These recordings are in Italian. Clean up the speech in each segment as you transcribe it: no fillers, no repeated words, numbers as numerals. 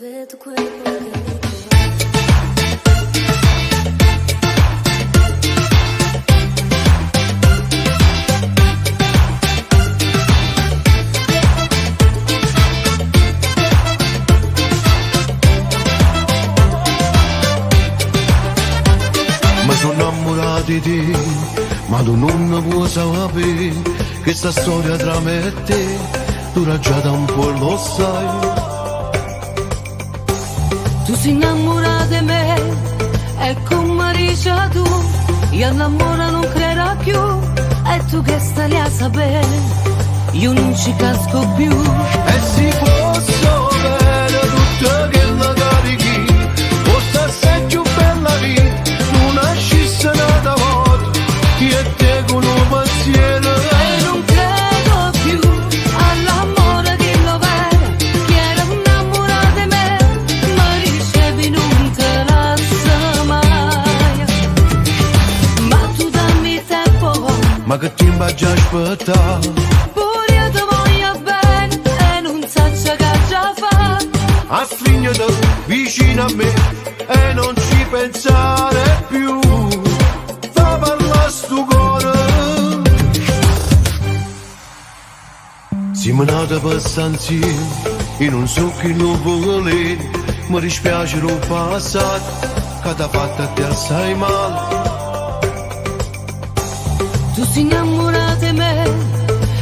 de tu cuerpo. Mi sono innamorato di te, ma tu non puoi sapere che sta storia tra me e te dura già da un po', lo sai. Tu sei innamorata di me e come dici tu, io all'amore non credo più, e tu che stai lì a sapere, io non ci casco più. E si può sapere tutto che la carichi, forse sei più bella vita, non nascisse nata volta, io e te con un pensiero. E non credo più all'amore che lo vero, che era innamorata di me, ma dicevi non te lascia mai. Ma tu dammi tempo, Ma che tempo hai già aspettato? pure io ti voglio bene e non so che già fa. A stringete vicino a me e non ci pensare più, fa parlare sto cuore. Siamo nati per stare insieme, io non so chi non vuole, mi dispiace il passato, che ti ha fatto a te assai male. Tu sei innamorata di me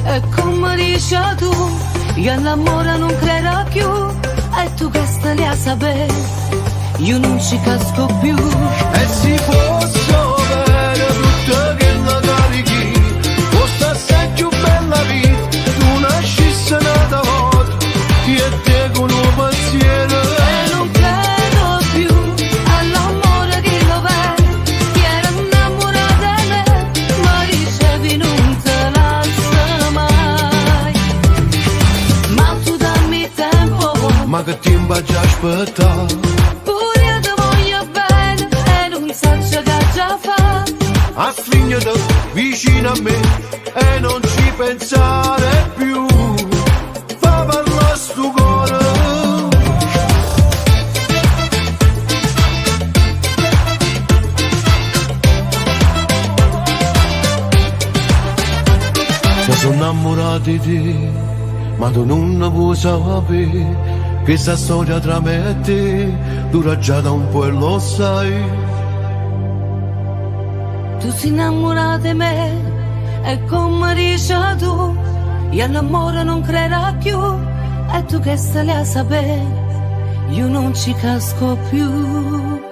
e come dici tu, io all'amore non credo più, e tu che stai lì a sapere, io non ci casco più. E si può sapere tutto che la carichi, forse sei più bella vita, tu nascisse nata volta, io e te con un pensiero. E non credo più all'amore che lo vero, che era innamorata di me, ma dicevi non te lascia mai. Ma tu dammi tempo, Ma che tempo hai già aspettato? pure io ti voglio bene e non so che già fa. A stringete vicino a me e non ci pensare più, fa parlare sto cuore. Mi sono innamorato di te, ma tu non puoi sapere che sta storia tra me e te dura già da un po' e lo sai. Tu sei innamorata di me e come dici tu, io all'amore non credo più, e tu che stai lì a sapere, io non ci casco più.